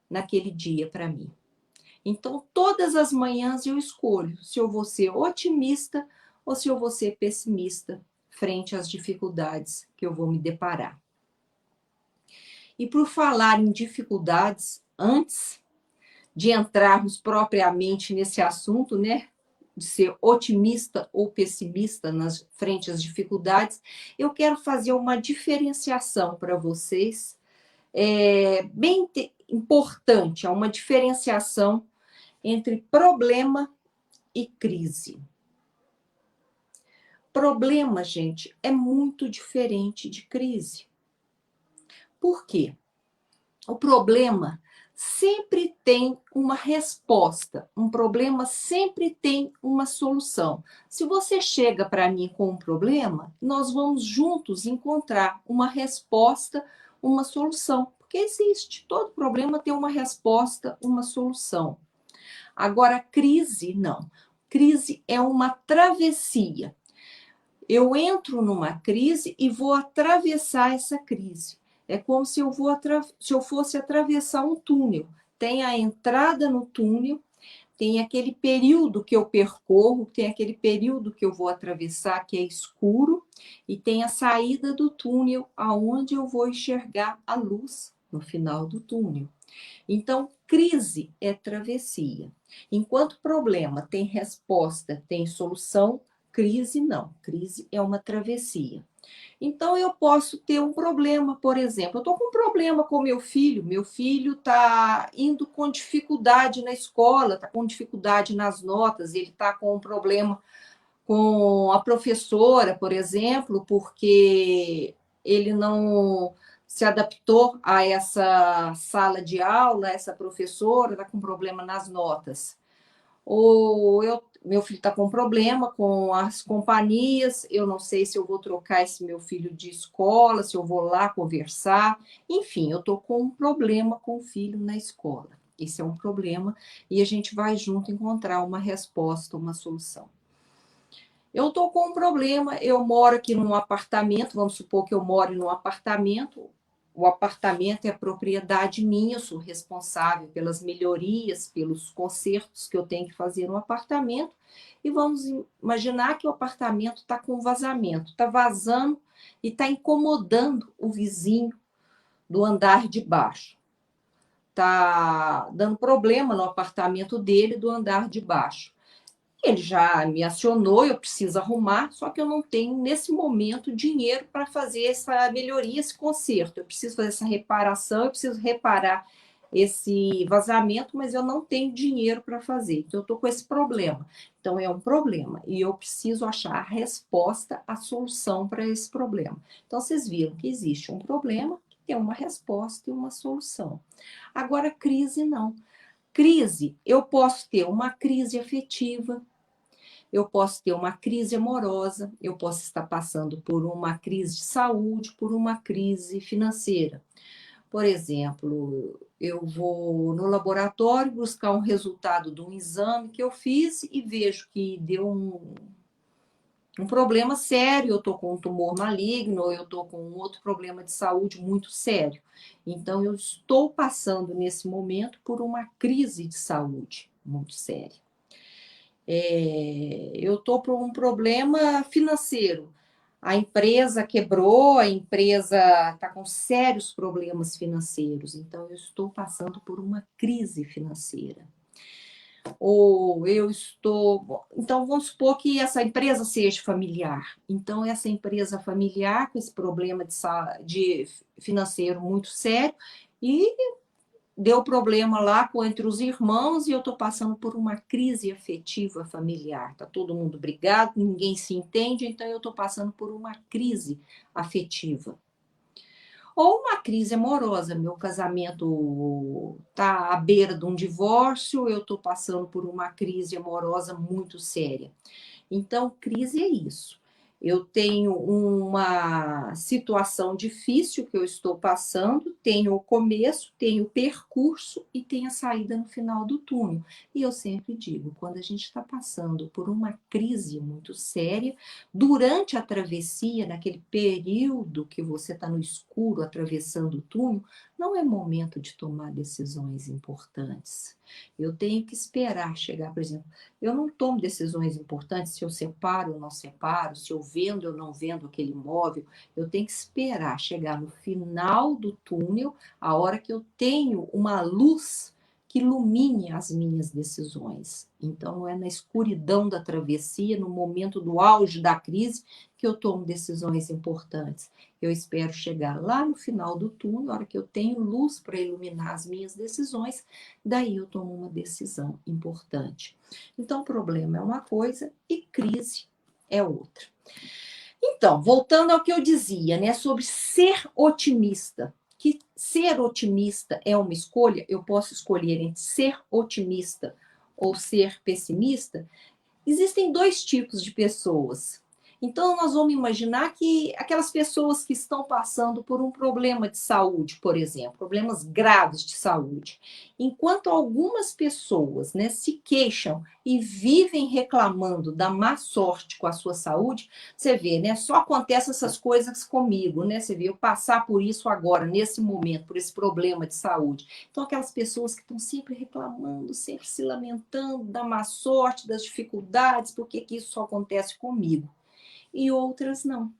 naquele dia para mim. Então, todas as manhãs eu escolho se eu vou ser otimista ou se eu vou ser pessimista frente às dificuldades que eu vou me deparar. E por falar em dificuldades, antes de entrarmos propriamente nesse assunto, né, de ser otimista ou pessimista nas frente às dificuldades, eu quero fazer uma diferenciação para vocês, bem importante, é uma diferenciação entre problema e crise. Problema, gente, é muito diferente de crise. Por quê? O problema sempre tem uma resposta, um problema sempre tem uma solução. Se você chega para mim com um problema, nós vamos juntos encontrar uma resposta, uma solução, porque existe, todo problema tem uma resposta, uma solução. Agora, crise, não. Crise é uma travessia. Eu entro numa crise e vou atravessar essa crise. É como se eu fosse atravessar um túnel. Tem a entrada no túnel, tem aquele período que eu percorro, tem aquele período que eu vou atravessar, que é escuro, e tem a saída do túnel, aonde eu vou enxergar a luz no final do túnel. Então, crise é travessia. Enquanto problema tem resposta, tem solução, crise não. Crise é uma travessia. Então, eu posso ter um problema, por exemplo, eu estou com um problema com meu filho está indo com dificuldade na escola, está com dificuldade nas notas, ele está com um problema com a professora, por exemplo, porque ele não se adaptou a essa sala de aula, essa professora, está com problema nas notas. Ou meu filho está com problema com as companhias, eu não sei se eu vou trocar esse meu filho de escola, se eu vou lá conversar. Enfim, eu estou com um problema com o filho na escola. Esse é um problema e a gente vai junto encontrar uma resposta, uma solução. Eu estou com um problema, eu moro aqui num apartamento, vamos supor que eu moro num apartamento, o apartamento é propriedade minha, eu sou responsável pelas melhorias, pelos consertos que eu tenho que fazer no apartamento, e vamos imaginar que o apartamento está com vazamento, está vazando e está incomodando o vizinho do andar de baixo. Está dando problema no apartamento dele do andar de baixo. Ele já me acionou, eu preciso arrumar, só que eu não tenho, nesse momento, dinheiro para fazer essa melhoria, esse conserto. Eu preciso fazer essa reparação, eu preciso reparar esse vazamento, mas eu não tenho dinheiro para fazer. Então, eu estou com esse problema. Então, é um problema e eu preciso achar a resposta, a solução para esse problema. Então, vocês viram que existe um problema, que tem uma resposta e uma solução. Agora, crise não. Crise, eu posso ter uma crise afetiva, eu posso ter uma crise amorosa, eu posso estar passando por uma crise de saúde, por uma crise financeira. Por exemplo, eu vou no laboratório buscar um resultado de um exame que eu fiz e vejo que deu um problema sério, eu estou com um tumor maligno, ou eu estou com um outro problema de saúde muito sério. Então, eu estou passando, nesse momento, por uma crise de saúde muito séria. Eu estou por um problema financeiro. A empresa quebrou, a empresa está com sérios problemas financeiros, então eu estou passando por uma crise financeira. Ou eu estou... Então, vamos supor que essa empresa seja familiar. Então, essa empresa familiar com esse problema de financeiro muito sério e deu problema lá entre os irmãos e eu estou passando por uma crise afetiva familiar. Está todo mundo brigado, ninguém se entende, então eu estou passando por uma crise afetiva. Ou uma crise amorosa, meu casamento está à beira de um divórcio, eu estou passando por uma crise amorosa muito séria. Então, crise é isso. Eu tenho uma situação difícil que eu estou passando, tenho o começo, tenho o percurso e tenho a saída no final do túnel. E eu sempre digo, quando a gente está passando por uma crise muito séria, durante a travessia, naquele período que você está no escuro atravessando o túnel, não é momento de tomar decisões importantes. Eu tenho que esperar chegar, por exemplo, eu não tomo decisões importantes se eu separo ou não separo, se eu vendo ou não vendo aquele imóvel. Eu tenho que esperar chegar no final do túnel, a hora que eu tenho uma luz que ilumine as minhas decisões. Então, não é na escuridão da travessia, no momento do auge da crise, que eu tomo decisões importantes. Eu espero chegar lá no final do túnel, a hora que eu tenho luz para iluminar as minhas decisões, daí eu tomo uma decisão importante. Então, problema é uma coisa e crise é outra. Então, voltando ao que eu dizia, né, sobre ser otimista, que ser otimista é uma escolha, eu posso escolher entre ser otimista ou ser pessimista. Existem dois tipos de pessoas. Então, nós vamos imaginar que aquelas pessoas que estão passando por um problema de saúde, por exemplo, problemas graves de saúde, enquanto algumas pessoas, né, se queixam e vivem reclamando da má sorte com a sua saúde, você vê, né, só acontecem essas coisas comigo, né, você vê, eu passar por isso agora, nesse momento, por esse problema de saúde. Então, aquelas pessoas que estão sempre reclamando, sempre se lamentando da má sorte, das dificuldades, por que isso só acontece comigo? E outras não.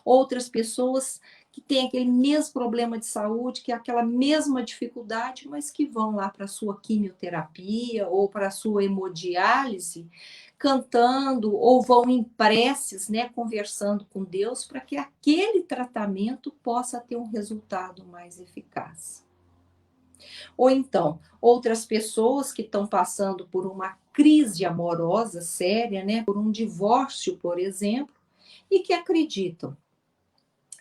Outras pessoas que têm aquele mesmo problema de saúde, que é aquela mesma dificuldade, mas que vão lá para a sua quimioterapia ou para a sua hemodiálise, cantando ou vão em preces, né, conversando com Deus, para que aquele tratamento possa ter um resultado mais eficaz. Ou então, outras pessoas que estão passando por uma crise amorosa séria, né, por um divórcio, por exemplo, e que acreditam,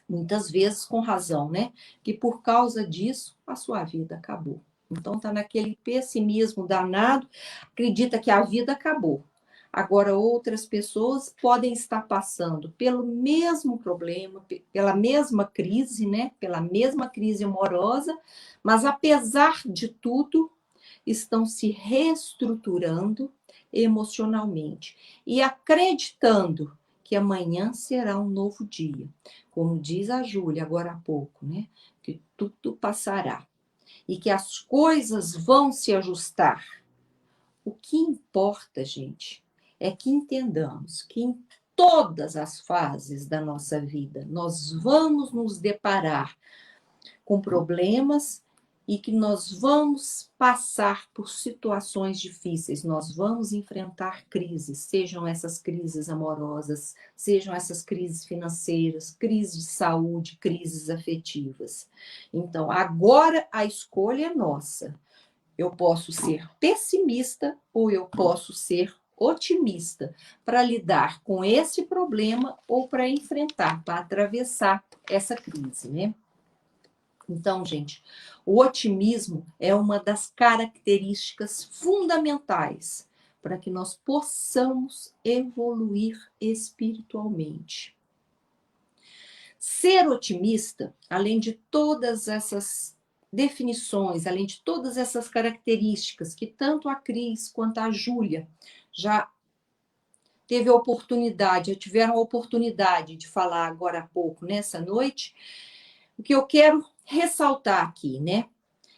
muitas vezes com razão, né, que por causa disso a sua vida acabou. Então está naquele pessimismo danado, acredita que a vida acabou. Agora outras pessoas podem estar passando pelo mesmo problema, pela mesma crise, né, pela mesma crise amorosa, mas apesar de tudo, estão se reestruturando emocionalmente e acreditando que amanhã será um novo dia. Como diz a Júlia agora há pouco, né? que tudo passará e que as coisas vão se ajustar. O que importa, gente, é que entendamos que em todas as fases da nossa vida nós vamos nos deparar com problemas e que nós vamos passar por situações difíceis, nós vamos enfrentar crises, sejam essas crises amorosas, sejam essas crises financeiras, crises de saúde, crises afetivas. Então, agora a escolha é nossa. Eu posso ser pessimista ou eu posso ser otimista para lidar com esse problema ou para enfrentar, para atravessar essa crise, né? Então, gente, o otimismo é uma das características fundamentais para que nós possamos evoluir espiritualmente. Ser otimista, além de todas essas definições, além de todas essas características que tanto a Cris quanto a Júlia já tiveram a oportunidade de falar agora há pouco, nessa noite, o que eu quero ressaltar aqui, né?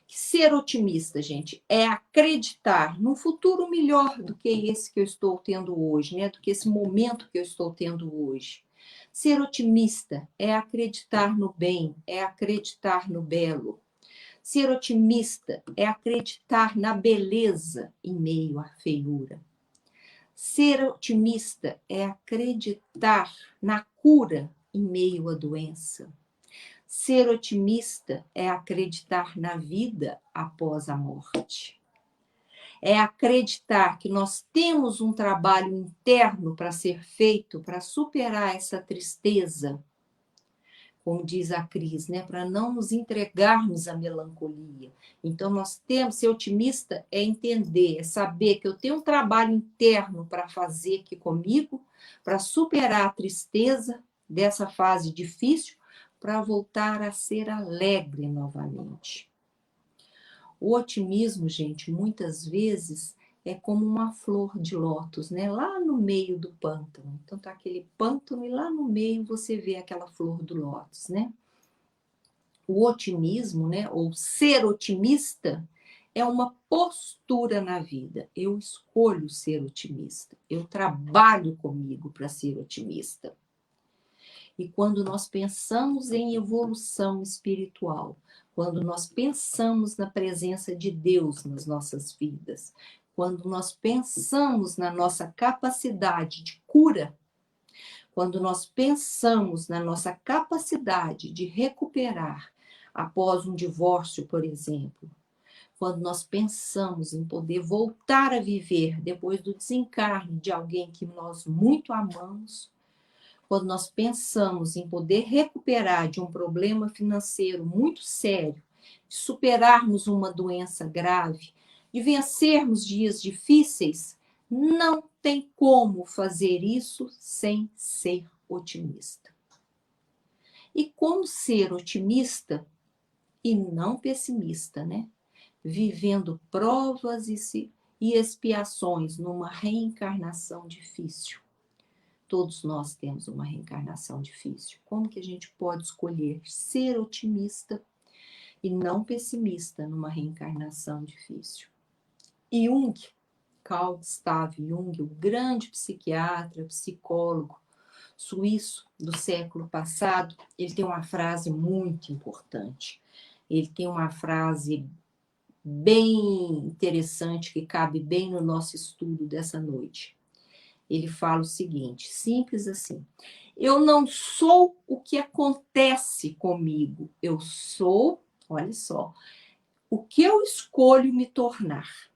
Que ser otimista, gente, é acreditar num futuro melhor do que esse que eu estou tendo hoje, né? Do que esse momento que eu estou tendo hoje. Ser otimista é acreditar no bem, é acreditar no belo. Ser otimista é acreditar na beleza em meio à feiura. Ser otimista é acreditar na cura em meio à doença. Ser otimista é acreditar na vida após a morte. É acreditar que nós temos um trabalho interno para ser feito para superar essa tristeza, como diz a Cris, né? Para não nos entregarmos à melancolia. Então, nós temos, ser otimista é entender, é saber que eu tenho um trabalho interno para fazer aqui comigo, para superar a tristeza dessa fase difícil, para voltar a ser alegre novamente. O otimismo, gente, muitas vezes é como uma flor de lótus, né? Lá no meio do pântano. Então tá aquele pântano e lá no meio você vê aquela flor do lótus, né? O otimismo, né, ou ser otimista, é uma postura na vida. Eu escolho ser otimista. Eu trabalho comigo para ser otimista. E quando nós pensamos em evolução espiritual, quando nós pensamos na presença de Deus nas nossas vidas, quando nós pensamos na nossa capacidade de cura, quando nós pensamos na nossa capacidade de recuperar após um divórcio, por exemplo, quando nós pensamos em poder voltar a viver depois do desencarne de alguém que nós muito amamos, quando nós pensamos em poder recuperar de um problema financeiro muito sério, de superarmos uma doença grave, de vencermos dias difíceis, não tem como fazer isso sem ser otimista. E como ser otimista e não pessimista, né? Vivendo provas e expiações numa reencarnação difícil. Todos nós temos uma reencarnação difícil. Como que a gente pode escolher ser otimista e não pessimista numa reencarnação difícil? Jung, Carl Gustav Jung, o grande psiquiatra, psicólogo suíço do século passado, ele tem uma frase muito importante. Ele tem uma frase bem interessante que cabe bem no nosso estudo dessa noite. Ele fala o seguinte, simples assim: eu não sou o que acontece comigo, eu sou, olha só, o que eu escolho me tornar.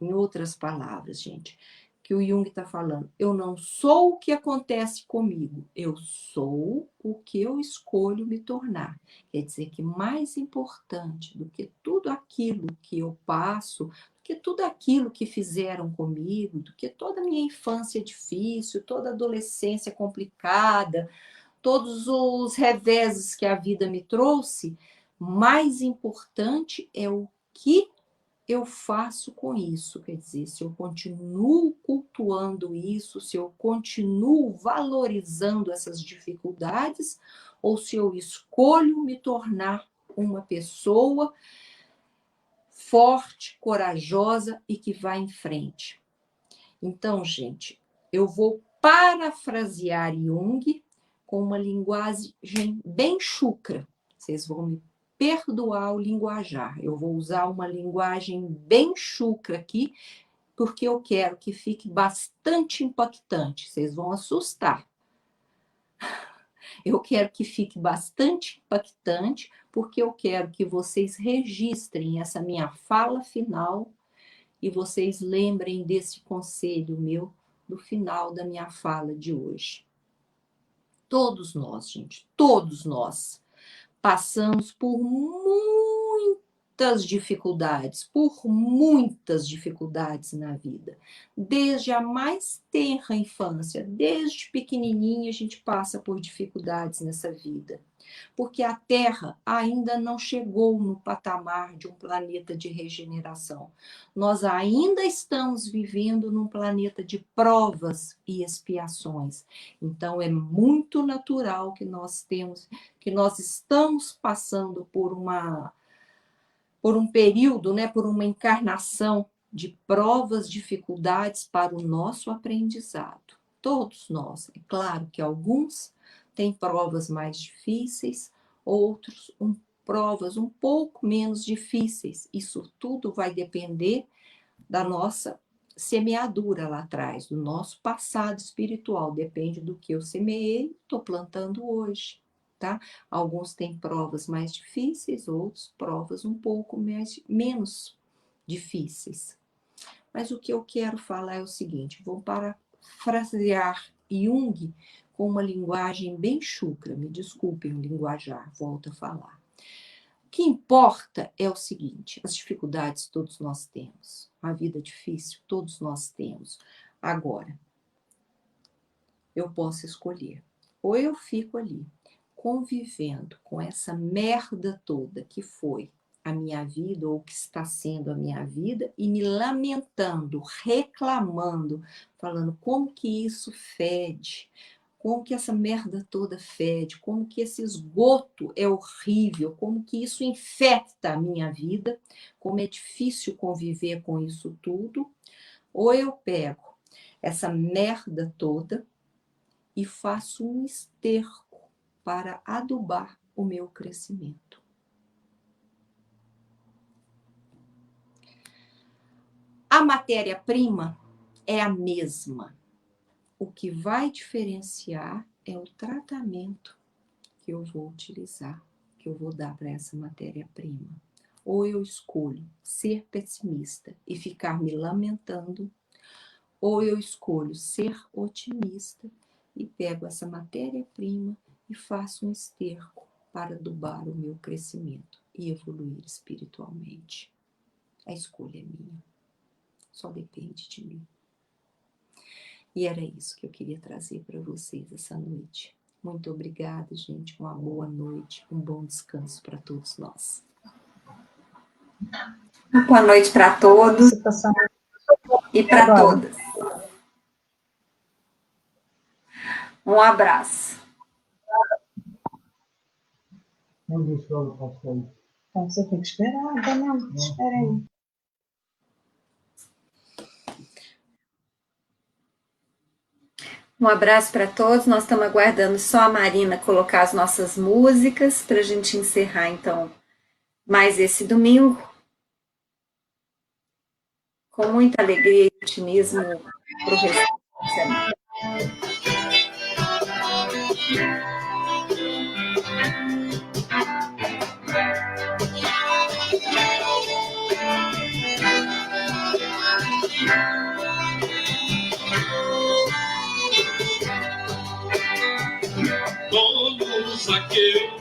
Em outras palavras, gente, que o Jung está falando, eu não sou o que acontece comigo, eu sou o que eu escolho me tornar. Quer dizer que mais importante do que tudo aquilo que eu passo, que tudo aquilo que fizeram comigo, do que toda a minha infância difícil, toda a adolescência complicada, todos os reveses que a vida me trouxe, mais importante é o que eu faço com isso. Quer dizer, se eu continuo cultuando isso, se eu continuo valorizando essas dificuldades, ou se eu escolho me tornar uma pessoa forte, corajosa e que vai em frente. Então, gente, eu vou parafrasear Jung com uma linguagem bem chucra. Vocês vão me perdoar o linguajar. Eu vou usar uma linguagem bem chucra aqui, porque eu quero que fique bastante impactante. Vocês vão assustar. Eu quero que fique bastante impactante, porque eu quero que vocês registrem essa minha fala final e vocês lembrem desse conselho meu do final da minha fala de hoje. Todos nós, gente, todos nós passamos por muitas dificuldades na vida. Desde a mais tenra infância, desde pequenininha a gente passa por dificuldades nessa vida. Porque a Terra ainda não chegou no patamar de um planeta de regeneração. Nós ainda estamos vivendo num planeta de provas e expiações. Então é muito natural que nós estamos passando por um período, né, por uma encarnação de provas, dificuldades para o nosso aprendizado. Todos nós. É claro que alguns têm provas mais difíceis, outros provas um pouco menos difíceis. Isso tudo vai depender da nossa semeadura lá atrás, do nosso passado espiritual. Depende do que eu semeei, estou plantando hoje. Tá? Alguns têm provas mais difíceis, outros provas um pouco menos difíceis. Mas o que eu quero falar é o seguinte, vou parafrasear Jung com uma linguagem bem chucra, me desculpem o linguajar, volto a falar. O que importa é o seguinte, as dificuldades todos nós temos, a vida difícil todos nós temos. Agora, eu posso escolher, ou eu fico ali, convivendo com essa merda toda que foi a minha vida ou que está sendo a minha vida e me lamentando, reclamando, falando como que isso fede, como que essa merda toda fede, como que esse esgoto é horrível, como que isso infecta a minha vida, como é difícil conviver com isso tudo, ou eu pego essa merda toda e faço um esterco para adubar o meu crescimento. A matéria-prima é a mesma. O que vai diferenciar é o tratamento que eu vou utilizar, que eu vou dar para essa matéria-prima. Ou eu escolho ser pessimista e ficar me lamentando, ou eu escolho ser otimista e pego essa matéria-prima e faço um esterco para adubar o meu crescimento e evoluir espiritualmente. A escolha é minha. Só depende de mim. E era isso que eu queria trazer para vocês essa noite. Muito obrigada, gente. Uma boa noite, um bom descanso para todos nós.
Boa noite para todos e para todas. Um abraço.
Então você tem que esperar, Daniel. Espera aí.
Um abraço para todos. Nós estamos aguardando só a Marina colocar as nossas músicas para a gente encerrar, então, mais esse domingo. Com muita alegria e otimismo para o resto da semana.
Como Zaqueu,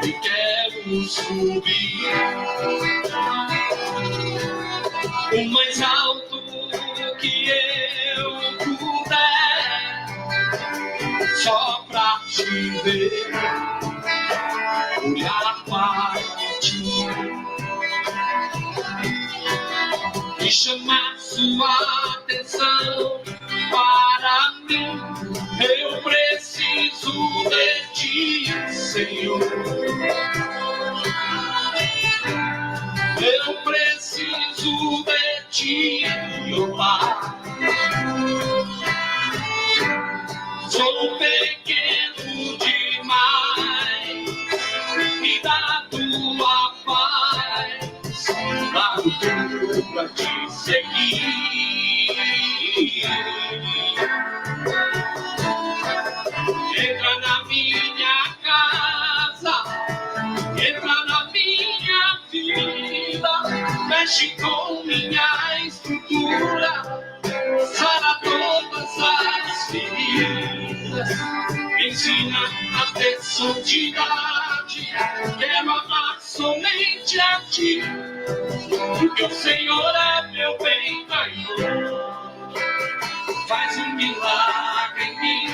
eu quero subir o mais alto que eu puder, só pra te ver, olhar para ti e chamar sua atenção para mim. Eu preciso de ti. Eu preciso de ti, meu Pai. Sou pequeno demais, me dá tua paz, claro, tudo pra te seguir. Entra na minha casa, entra na minha vida, mexe com minha estrutura, sara todas as feridas, me ensina a ter santidade, quero amar somente a ti, porque o Senhor é meu bem maior, faz um milagre em mim.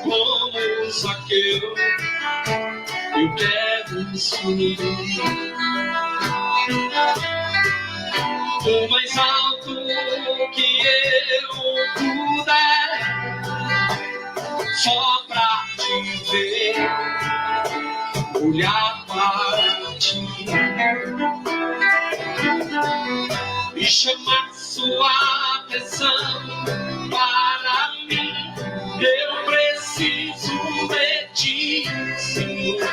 Como Zaqueu, eu quero subir o mais alto que eu puder, só pra te ver, olhar para ti e chamar sua atenção para mim. Eu preciso de ti, Senhor.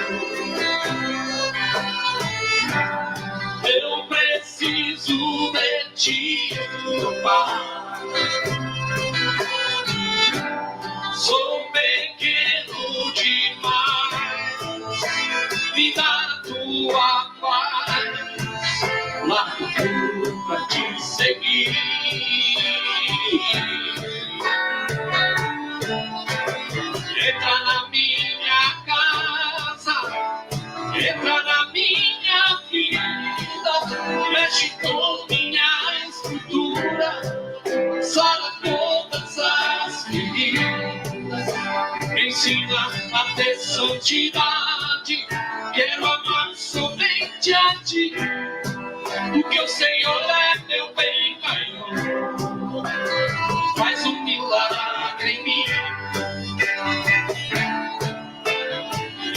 Eu preciso de ti, meu Pai. Sou pequeno demais, me dá tua paz, largo tudo pra te seguir. Entra na minha casa, entra na minha vida, mexe com minha estrutura, sara todas as feridas, me ensina a ter santidade, quero amar somente a ti, porque o Senhor é meu bem maior, faz um milagre em mim.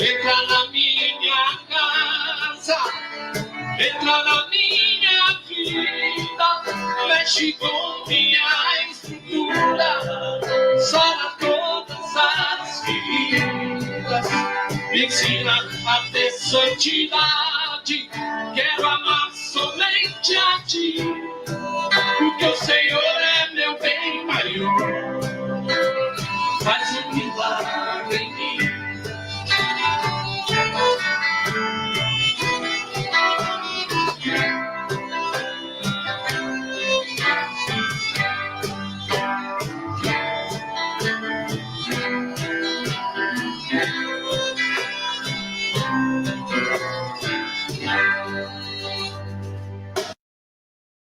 Entra na minha casa, entra na minha vida, mexe com minha estrutura, sara todas as feridas, me ensina a ter santidade, quero amar somente a ti, porque o Senhor é meu bem maior,